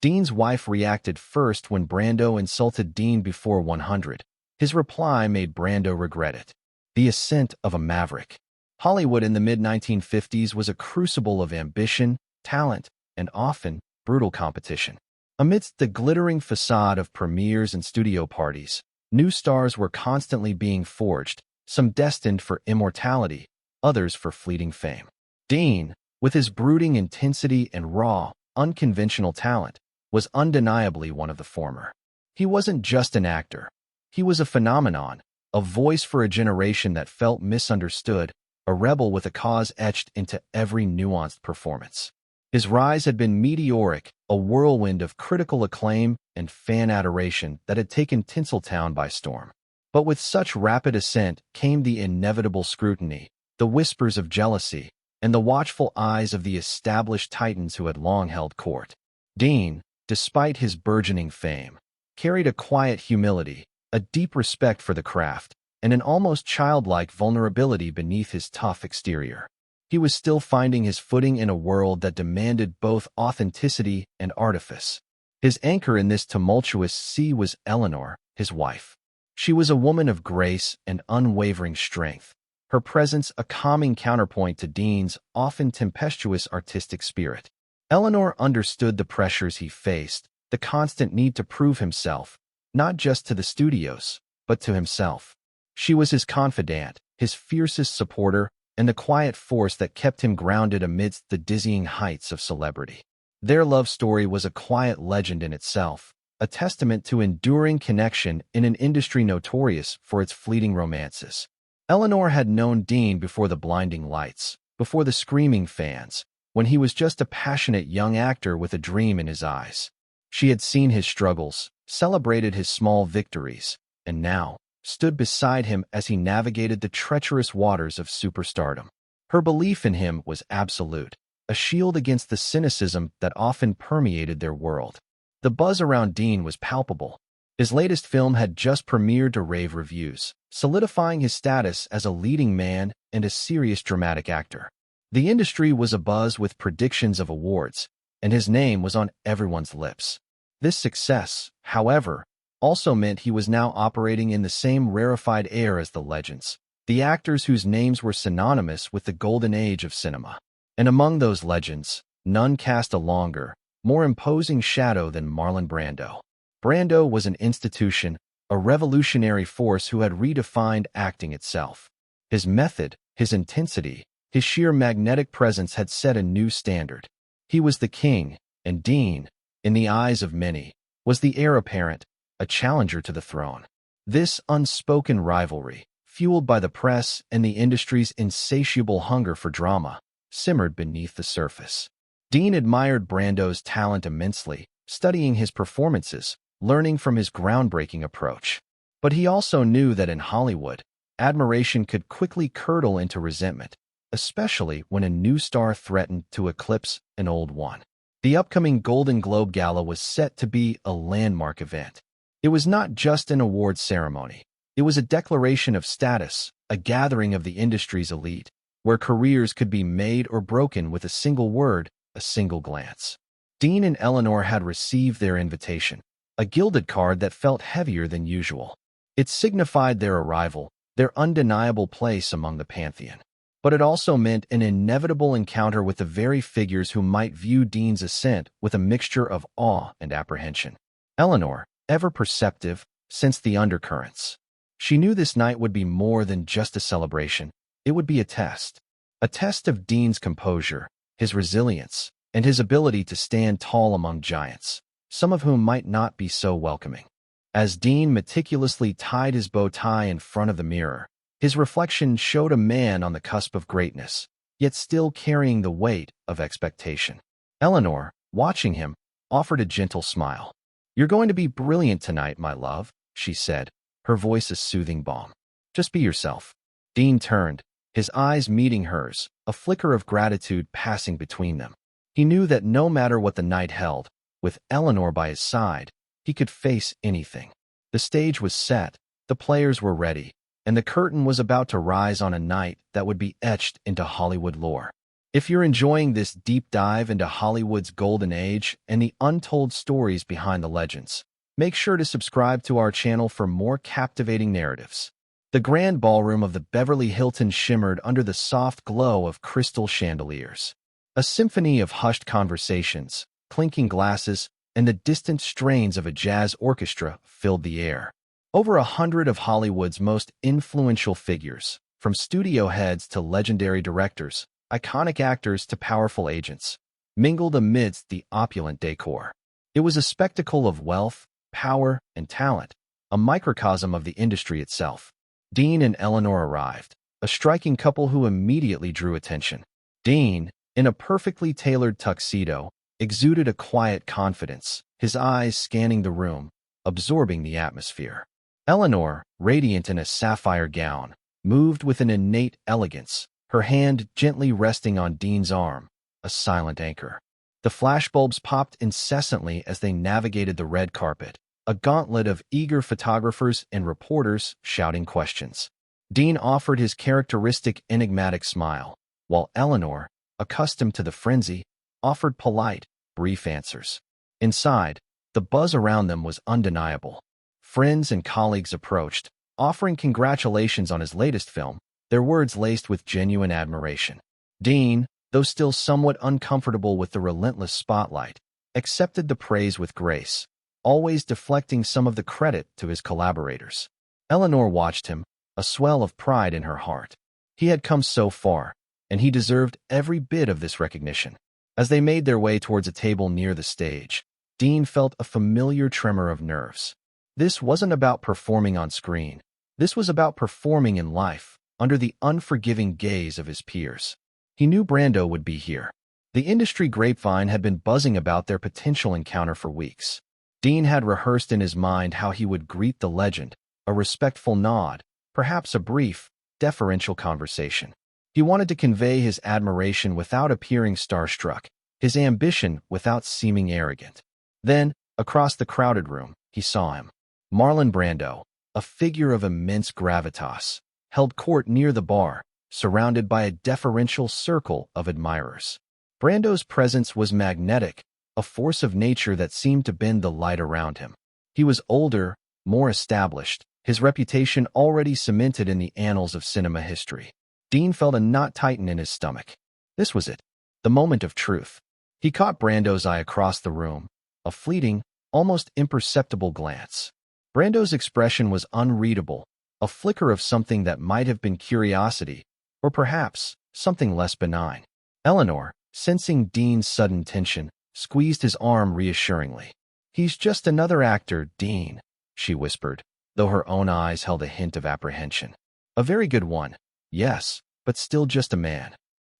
Dean's wife reacted first when Brando insulted Dean before 100. His reply made Brando regret it. The ascent of a maverick. Hollywood in the mid-1950s was a crucible of ambition, talent, and often brutal competition. Amidst the glittering facade of premieres and studio parties, new stars were constantly being forged, some destined for immortality, others for fleeting fame. Dean, with his brooding intensity and raw, unconventional talent, was undeniably one of the former. He wasn't just an actor. He was a phenomenon, a voice for a generation that felt misunderstood, a rebel with a cause etched into every nuanced performance. His rise had been meteoric, a whirlwind of critical acclaim and fan adoration that had taken Tinseltown by storm. But with such rapid ascent came the inevitable scrutiny, the whispers of jealousy, and the watchful eyes of the established titans who had long held court. Dean, despite his burgeoning fame, carried a quiet humility, a deep respect for the craft, and an almost childlike vulnerability beneath his tough exterior. He was still finding his footing in a world that demanded both authenticity and artifice. His anchor in this tumultuous sea was Eleanor, his wife. She was a woman of grace and unwavering strength, her presence a calming counterpoint to Dean's often tempestuous artistic spirit. Eleanor understood the pressures he faced, the constant need to prove himself, not just to the studios, but to himself. She was his confidant, his fiercest supporter, and the quiet force that kept him grounded amidst the dizzying heights of celebrity. Their love story was a quiet legend in itself, a testament to enduring connection in an industry notorious for its fleeting romances. Eleanor had known Dean before the blinding lights, before the screaming fans, when he was just a passionate young actor with a dream in his eyes. She had seen his struggles, celebrated his small victories, and now stood beside him as he navigated the treacherous waters of superstardom. Her belief in him was absolute, a shield against the cynicism that often permeated their world. The buzz around Dean was palpable. His latest film had just premiered to rave reviews, solidifying his status as a leading man and a serious dramatic actor. The industry was abuzz with predictions of awards, and his name was on everyone's lips. This success, however, also meant he was now operating in the same rarefied air as the legends, the actors whose names were synonymous with the golden age of cinema. And among those legends, none cast a longer, more imposing shadow than Marlon Brando. Brando was an institution, a revolutionary force who had redefined acting itself. His method, his intensity, his sheer magnetic presence had set a new standard. He was the king, and Dean, in the eyes of many, was the heir apparent, a challenger to the throne. This unspoken rivalry, fueled by the press and the industry's insatiable hunger for drama, simmered beneath the surface. Dean admired Brando's talent immensely, studying his performances, learning from his groundbreaking approach. But he also knew that in Hollywood, admiration could quickly curdle into resentment, especially when a new star threatened to eclipse an old one. The upcoming Golden Globe Gala was set to be a landmark event. It was not just an awards ceremony. It was a declaration of status, a gathering of the industry's elite, where careers could be made or broken with a single word, a single glance. Dean and Eleanor had received their invitation, a gilded card that felt heavier than usual. It signified their arrival, their undeniable place among the pantheon. But it also meant an inevitable encounter with the very figures who might view Dean's ascent with a mixture of awe and apprehension. Eleanor, ever perceptive, sensed the undercurrents. She knew this night would be more than just a celebration. It would be a test of Dean's composure, his resilience, and his ability to stand tall among giants, some of whom might not be so welcoming. As Dean meticulously tied his bow tie in front of the mirror, his reflection showed a man on the cusp of greatness, yet still carrying the weight of expectation. Eleanor, watching him, offered a gentle smile. "You're going to be brilliant tonight, my love," she said, her voice a soothing balm. "Just be yourself." Dean turned, his eyes meeting hers, a flicker of gratitude passing between them. He knew that no matter what the night held, with Eleanor by his side, he could face anything. The stage was set, the players were ready, and the curtain was about to rise on a night that would be etched into Hollywood lore. If you're enjoying this deep dive into Hollywood's golden age and the untold stories behind the legends, make sure to subscribe to our channel for more captivating narratives. The grand ballroom of the Beverly Hilton shimmered under the soft glow of crystal chandeliers. A symphony of hushed conversations, clinking glasses, and the distant strains of a jazz orchestra filled the air. Over 100 of Hollywood's most influential figures, from studio heads to legendary directors, iconic actors to powerful agents, mingled amidst the opulent decor. It was a spectacle of wealth, power, and talent, a microcosm of the industry itself. Dean and Eleanor arrived, a striking couple who immediately drew attention. Dean, in a perfectly tailored tuxedo, exuded a quiet confidence, his eyes scanning the room, absorbing the atmosphere. Eleanor, radiant in a sapphire gown, moved with an innate elegance, her hand gently resting on Dean's arm, a silent anchor. The flashbulbs popped incessantly as they navigated the red carpet, a gauntlet of eager photographers and reporters shouting questions. Dean offered his characteristic enigmatic smile, while Eleanor, accustomed to the frenzy, offered polite, brief answers. Inside, the buzz around them was undeniable. Friends and colleagues approached, offering congratulations on his latest film, their words laced with genuine admiration. Dean, though still somewhat uncomfortable with the relentless spotlight, accepted the praise with grace, always deflecting some of the credit to his collaborators. Eleanor watched him, a swell of pride in her heart. He had come so far, and he deserved every bit of this recognition. As they made their way towards a table near the stage, Dean felt a familiar tremor of nerves. This wasn't about performing on screen. This was about performing in life, under the unforgiving gaze of his peers. He knew Brando would be here. The industry grapevine had been buzzing about their potential encounter for weeks. Dean had rehearsed in his mind how he would greet the legend, a respectful nod, perhaps a brief, deferential conversation. He wanted to convey his admiration without appearing starstruck, his ambition without seeming arrogant. Then, across the crowded room, he saw him. Marlon Brando, a figure of immense gravitas, held court near the bar, surrounded by a deferential circle of admirers. Brando's presence was magnetic, a force of nature that seemed to bend the light around him. He was older, more established, his reputation already cemented in the annals of cinema history. Dean felt a knot tighten in his stomach. This was it, the moment of truth. He caught Brando's eye across the room, a fleeting, almost imperceptible glance. Brando's expression was unreadable, a flicker of something that might have been curiosity, or perhaps something less benign. Eleanor, sensing Dean's sudden tension, squeezed his arm reassuringly. "He's just another actor, Dean," she whispered, though her own eyes held a hint of apprehension. "A very good one, yes, but still just a man."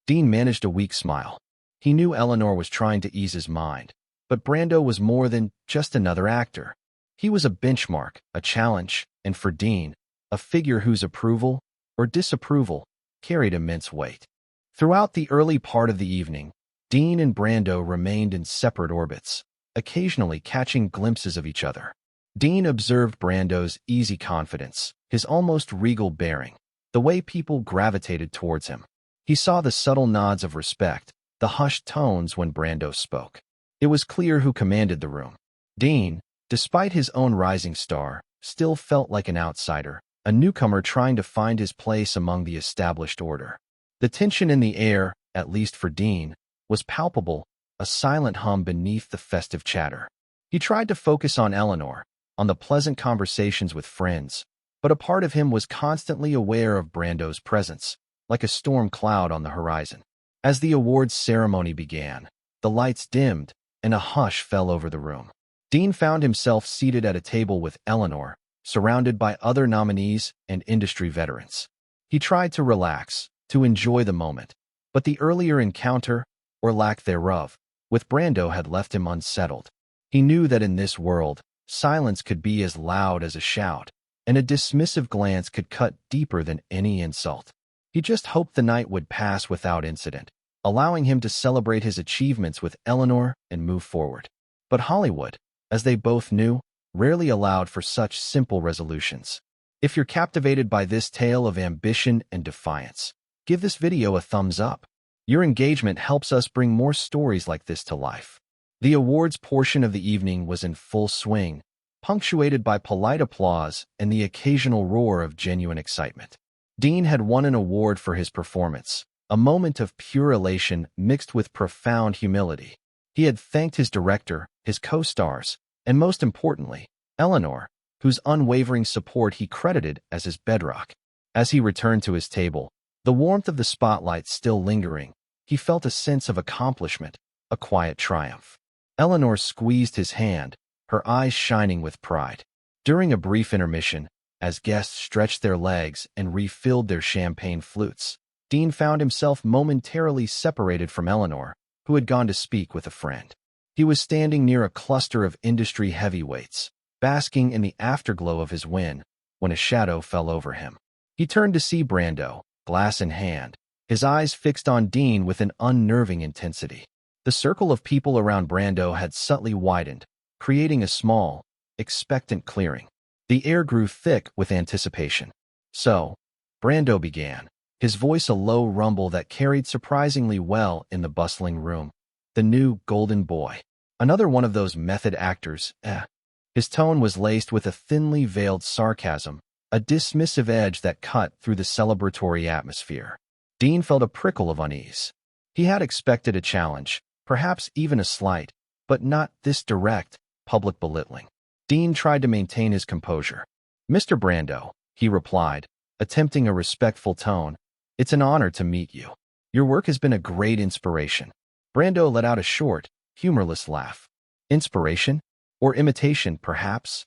Dean managed a weak smile. He knew Eleanor was trying to ease his mind, but Brando was more than just another actor. He was a benchmark, a challenge, and for Dean, a figure whose approval, or disapproval, carried immense weight. Throughout the early part of the evening, Dean and Brando remained in separate orbits, occasionally catching glimpses of each other. Dean observed Brando's easy confidence, his almost regal bearing, the way people gravitated towards him. He saw the subtle nods of respect, the hushed tones when Brando spoke. It was clear who commanded the room. Dean, despite his own rising star, still felt like an outsider, a newcomer trying to find his place among the established order. The tension in the air, at least for Dean, was palpable, a silent hum beneath the festive chatter. He tried to focus on Eleanor, on the pleasant conversations with friends, but a part of him was constantly aware of Brando's presence, like a storm cloud on the horizon. As the awards ceremony began, the lights dimmed, and a hush fell over the room. Dean found himself seated at a table with Eleanor, surrounded by other nominees and industry veterans. He tried to relax, to enjoy the moment, but the earlier encounter, or lack thereof, with Brando had left him unsettled. He knew that in this world, silence could be as loud as a shout, and a dismissive glance could cut deeper than any insult. He just hoped the night would pass without incident, allowing him to celebrate his achievements with Eleanor and move forward. But Hollywood, as they both knew, rarely allowed for such simple resolutions. If you're captivated by this tale of ambition and defiance, give this video a thumbs up. Your engagement helps us bring more stories like this to life." The awards portion of the evening was in full swing, punctuated by polite applause and the occasional roar of genuine excitement. Dean had won an award for his performance, a moment of pure elation mixed with profound humility. He had thanked his director, his co-stars, and most importantly, Eleanor, whose unwavering support he credited as his bedrock. As he returned to his table, the warmth of the spotlight still lingering, he felt a sense of accomplishment, a quiet triumph. Eleanor squeezed his hand, her eyes shining with pride. During a brief intermission, as guests stretched their legs and refilled their champagne flutes, Dean found himself momentarily separated from Eleanor, who had gone to speak with a friend. He was standing near a cluster of industry heavyweights, basking in the afterglow of his win, when a shadow fell over him. He turned to see Brando, glass in hand, his eyes fixed on Dean with an unnerving intensity. The circle of people around Brando had subtly widened, creating a small, expectant clearing. The air grew thick with anticipation. "So," Brando began, his voice a low rumble that carried surprisingly well in the bustling room. "The new golden boy. Another one of those method actors, eh?" His tone was laced with a thinly veiled sarcasm, a dismissive edge that cut through the celebratory atmosphere. Dean felt a prickle of unease. He had expected a challenge, perhaps even a slight, but not this direct, public belittling. Dean tried to maintain his composure. "Mr. Brando," he replied, attempting a respectful tone, "it's an honor to meet you. Your work has been a great inspiration." Brando let out a short, humorless laugh. "Inspiration? Or imitation, perhaps?"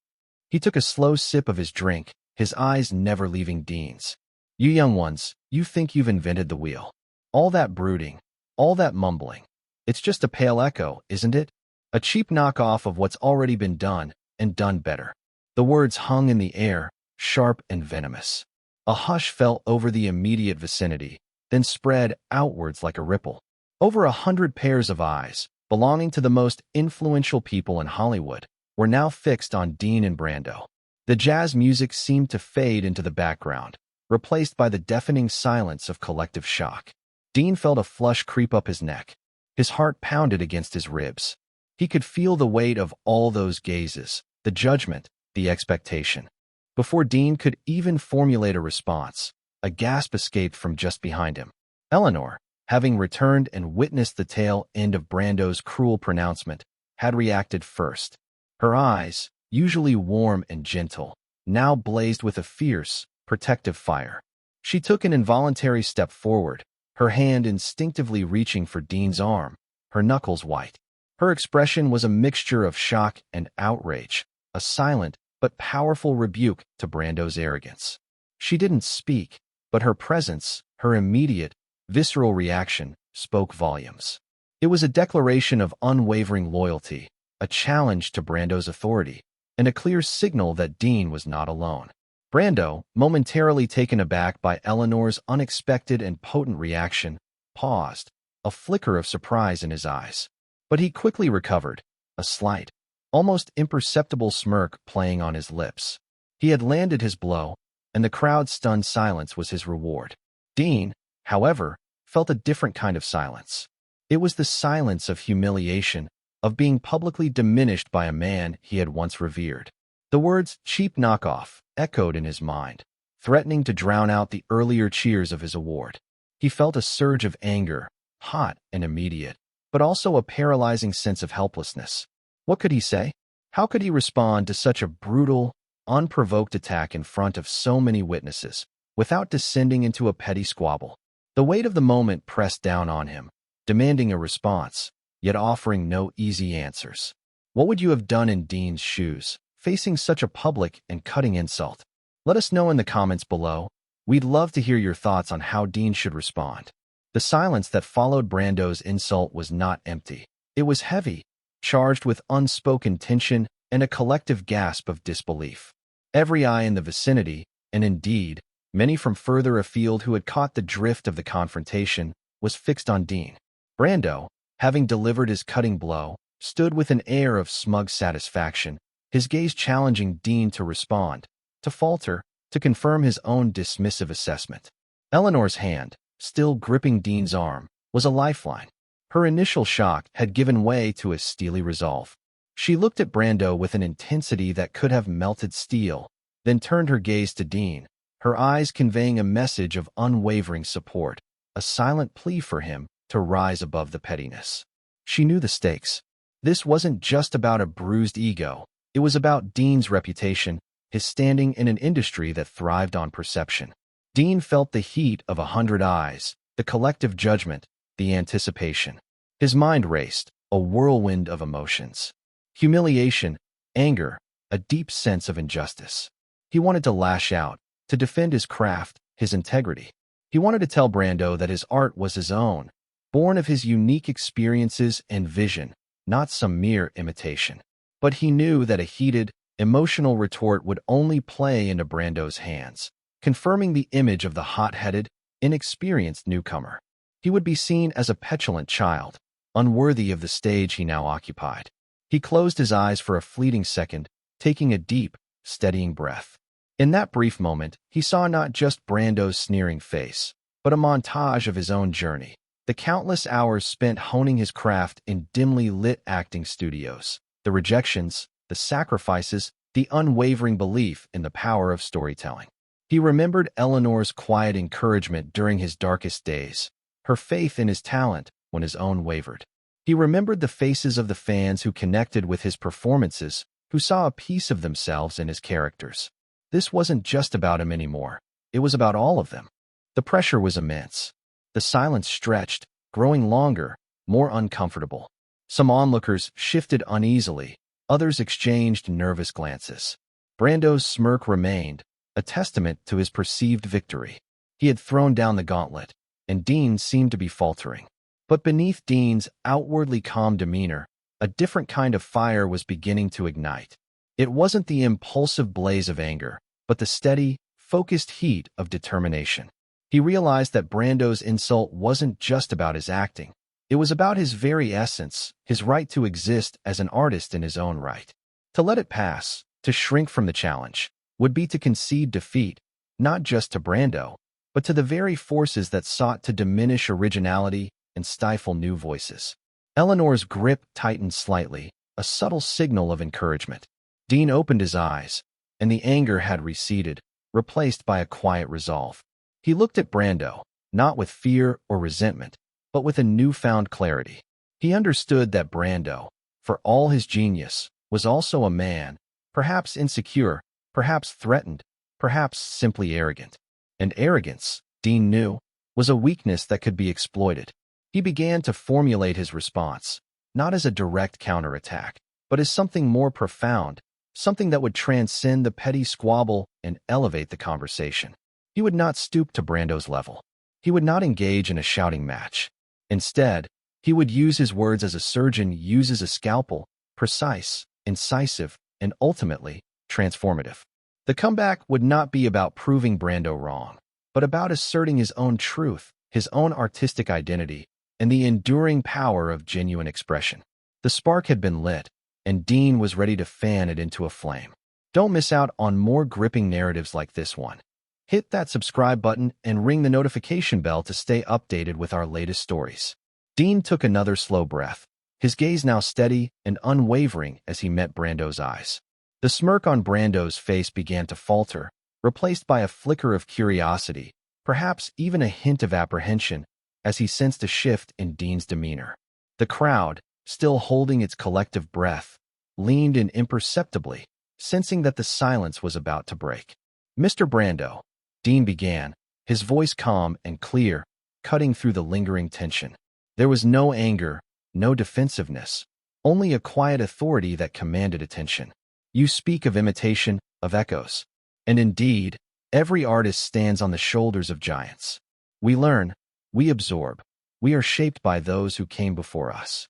He took a slow sip of his drink, his eyes never leaving Dean's. "You young ones, you think you've invented the wheel. All that brooding, all that mumbling. It's just a pale echo, isn't it? A cheap knockoff of what's already been done, and done better." The words hung in the air, sharp and venomous. A hush fell over the immediate vicinity, then spread outwards like a ripple. Over 100 pairs of eyes, belonging to the most influential people in Hollywood, were now fixed on Dean and Brando. The jazz music seemed to fade into the background, replaced by the deafening silence of collective shock. Dean felt a flush creep up his neck. His heart pounded against his ribs. He could feel the weight of all those gazes, the judgment, the expectation. Before Dean could even formulate a response, a gasp escaped from just behind him. Eleanor, having returned and witnessed the tail end of Brando's cruel pronouncement, had reacted first. Her eyes, usually warm and gentle, now blazed with a fierce, protective fire. She took an involuntary step forward, her hand instinctively reaching for Dean's arm, her knuckles white. Her expression was a mixture of shock and outrage, a silent but powerful rebuke to Brando's arrogance. She didn't speak, but her presence, her immediate, visceral reaction, spoke volumes. It was a declaration of unwavering loyalty, a challenge to Brando's authority, and a clear signal that Dean was not alone. Brando, momentarily taken aback by Eleanor's unexpected and potent reaction, paused, a flicker of surprise in his eyes. But he quickly recovered, a slight, almost imperceptible smirk playing on his lips. He had landed his blow, and the crowd's stunned silence was his reward. Dean, however, felt a different kind of silence. It was the silence of humiliation, of being publicly diminished by a man he had once revered. The words "cheap knockoff" echoed in his mind, threatening to drown out the earlier cheers of his award. He felt a surge of anger, hot and immediate, but also a paralyzing sense of helplessness. What could he say? How could he respond to such a brutal, unprovoked attack in front of so many witnesses, without descending into a petty squabble? The weight of the moment pressed down on him, demanding a response, yet offering no easy answers. What would you have done in Dean's shoes, facing such a public and cutting insult? Let us know in the comments below. We'd love to hear your thoughts on how Dean should respond. The silence that followed Brando's insult was not empty. It was heavy, charged with unspoken tension and a collective gasp of disbelief. Every eye in the vicinity, and indeed, many from further afield who had caught the drift of the confrontation, was fixed on Dean. Brando, having delivered his cutting blow, stood with an air of smug satisfaction, his gaze challenging Dean to respond, to falter, to confirm his own dismissive assessment. Eleanor's hand, still gripping Dean's arm, was a lifeline. Her initial shock had given way to a steely resolve. She looked at Brando with an intensity that could have melted steel, then turned her gaze to Dean, her eyes conveying a message of unwavering support, a silent plea for him to rise above the pettiness. She knew the stakes. This wasn't just about a bruised ego. It was about Dean's reputation, his standing in an industry that thrived on perception. Dean felt the heat of 100 eyes, the collective judgment, the anticipation. His mind raced, a whirlwind of emotions. Humiliation, anger, a deep sense of injustice. He wanted to lash out, to defend his craft, his integrity. He wanted to tell Brando that his art was his own, born of his unique experiences and vision, not some mere imitation. But he knew that a heated, emotional retort would only play into Brando's hands, confirming the image of the hot-headed, inexperienced newcomer. He would be seen as a petulant child, unworthy of the stage he now occupied. He closed his eyes for a fleeting second, taking a deep, steadying breath. In that brief moment, he saw not just Brando's sneering face, but a montage of his own journey, the countless hours spent honing his craft in dimly lit acting studios, the rejections, the sacrifices, the unwavering belief in the power of storytelling. He remembered Eleanor's quiet encouragement during his darkest days, her faith in his talent when his own wavered. He remembered the faces of the fans who connected with his performances, who saw a piece of themselves in his characters. This wasn't just about him anymore. It was about all of them. The pressure was immense. The silence stretched, growing longer, more uncomfortable. Some onlookers shifted uneasily. Others exchanged nervous glances. Brando's smirk remained, a testament to his perceived victory. He had thrown down the gauntlet, and Dean seemed to be faltering. But beneath Dean's outwardly calm demeanor, a different kind of fire was beginning to ignite. It wasn't the impulsive blaze of anger, but the steady, focused heat of determination. He realized that Brando's insult wasn't just about his acting. It was about his very essence, his right to exist as an artist in his own right. To let it pass, to shrink from the challenge, would be to concede defeat, not just to Brando, but to the very forces that sought to diminish originality and stifle new voices. Eleanor's grip tightened slightly, a subtle signal of encouragement. Dean opened his eyes, and the anger had receded, replaced by a quiet resolve. He looked at Brando, not with fear or resentment, but with a newfound clarity. He understood that Brando, for all his genius, was also a man, perhaps insecure, perhaps threatened, perhaps simply arrogant. And arrogance, Dean knew, was a weakness that could be exploited. He began to formulate his response, not as a direct counterattack, but as something more profound, something that would transcend the petty squabble and elevate the conversation. He would not stoop to Brando's level. He would not engage in a shouting match. Instead, he would use his words as a surgeon uses a scalpel, precise, incisive, and ultimately transformative. The comeback would not be about proving Brando wrong, but about asserting his own truth, his own artistic identity, and the enduring power of genuine expression. The spark had been lit, and Dean was ready to fan it into a flame. Don't miss out on more gripping narratives like this one. Hit that subscribe button and ring the notification bell to stay updated with our latest stories. Dean took another slow breath, his gaze now steady and unwavering as he met Brando's eyes. The smirk on Brando's face began to falter, replaced by a flicker of curiosity, perhaps even a hint of apprehension, as he sensed a shift in Dean's demeanor. The crowd, still holding its collective breath, leaned in imperceptibly, sensing that the silence was about to break. "Mr. Brando," Dean began, his voice calm and clear, cutting through the lingering tension. There was no anger, no defensiveness, only a quiet authority that commanded attention. "You speak of imitation, of echoes. And indeed, every artist stands on the shoulders of giants. We learn, we absorb, we are shaped by those who came before us."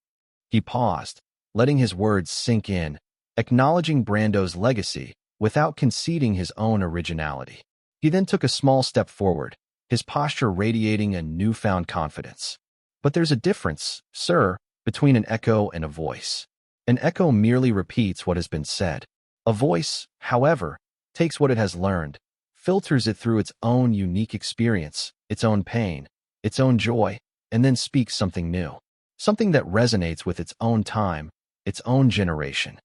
He paused, letting his words sink in, acknowledging Brando's legacy without conceding his own originality. He then took a small step forward, his posture radiating a newfound confidence. "But there's a difference, sir, between an echo and a voice. An echo merely repeats what has been said. A voice, however, takes what it has learned, filters it through its own unique experience, its own pain, its own joy, and then speaks something new, something that resonates with its own time, its own generation.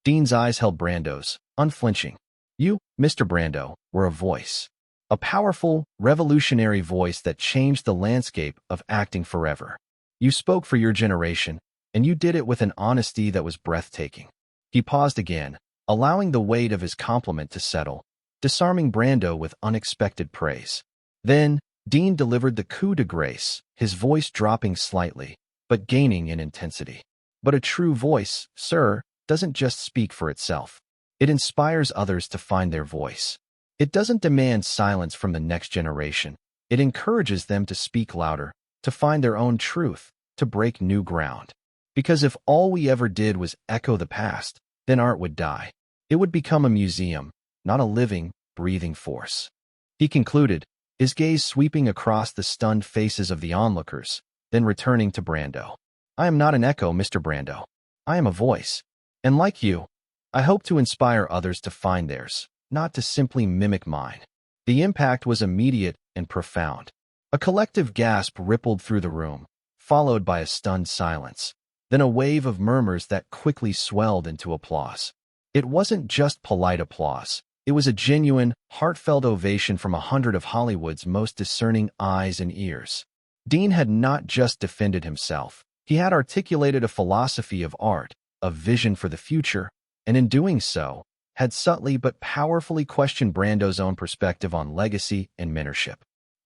Dean's eyes held Brando's, unflinching. You, Mr. Brando, were a voice. A powerful, revolutionary voice that changed the landscape of acting forever. You spoke for your generation, and you did it with an honesty that was breathtaking. He paused again, allowing the weight of his compliment to settle, disarming Brando with unexpected praise. Then, Dean delivered the coup de grace, his voice dropping slightly, but gaining in intensity. But a true voice, sir, doesn't just speak for itself. It inspires others to find their voice. It doesn't demand silence from the next generation. It encourages them to speak louder, to find their own truth, to break new ground. Because if all we ever did was echo the past, then art would die. It would become a museum, not a living, breathing force. He concluded, his gaze sweeping across the stunned faces of the onlookers, then returning to Brando. I am not an echo, Mr. Brando. I am a voice. And like you, I hope to inspire others to find theirs, not to simply mimic mine. The impact was immediate and profound. A collective gasp rippled through the room, followed by a stunned silence, then a wave of murmurs that quickly swelled into applause. It wasn't just polite applause. It was a genuine, heartfelt ovation from 100 of Hollywood's most discerning eyes and ears. Dean had not just defended himself. He had articulated a philosophy of art, a vision for the future, and in doing so, had subtly but powerfully questioned Brando's own perspective on legacy and mentorship.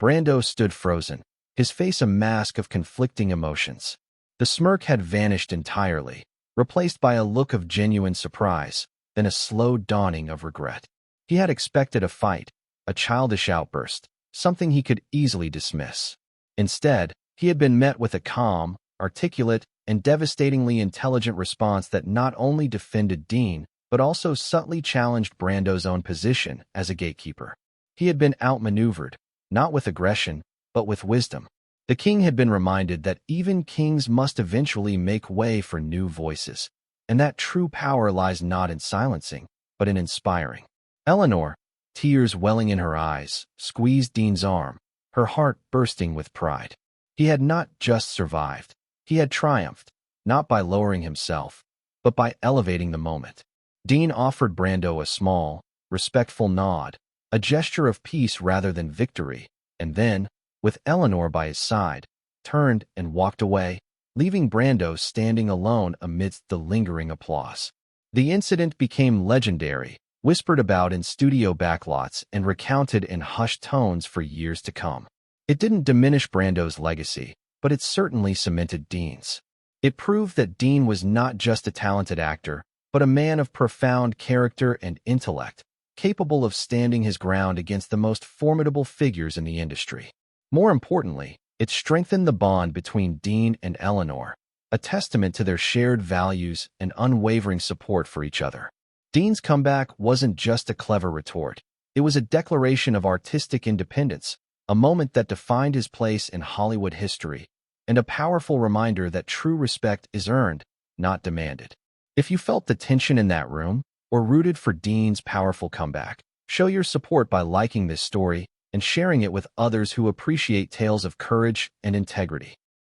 Brando stood frozen, his face a mask of conflicting emotions. The smirk had vanished entirely, replaced by a look of genuine surprise, then a slow dawning of regret. He had expected a fight, a childish outburst, something he could easily dismiss. Instead, he had been met with a calm, articulate, and devastatingly intelligent response that not only defended Dean, but also subtly challenged Brando's own position as a gatekeeper. He had been outmaneuvered, not with aggression, but with wisdom. The king had been reminded that even kings must eventually make way for new voices, and that true power lies not in silencing, but in inspiring. Eleanor, tears welling in her eyes, squeezed Dean's arm, her heart bursting with pride. He had not just survived. He had triumphed, not by lowering himself, but by elevating the moment. Dean offered Brando a small, respectful nod, a gesture of peace rather than victory, and then, with Eleanor by his side, turned and walked away, leaving Brando standing alone amidst the lingering applause. The incident became legendary, whispered about in studio backlots and recounted in hushed tones for years to come. It didn't diminish Brando's legacy, but it certainly cemented Dean's. It proved that Dean was not just a talented actor, but a man of profound character and intellect, capable of standing his ground against the most formidable figures in the industry. More importantly, it strengthened the bond between Dean and Eleanor, a testament to their shared values and unwavering support for each other. Dean's comeback wasn't just a clever retort. It was a declaration of artistic independence, a moment that defined his place in Hollywood history, and a powerful reminder that true respect is earned, not demanded. If you felt the tension in that room, or rooted for Dean's powerful comeback, show your support by liking this story and sharing it with others who appreciate tales of courage and integrity.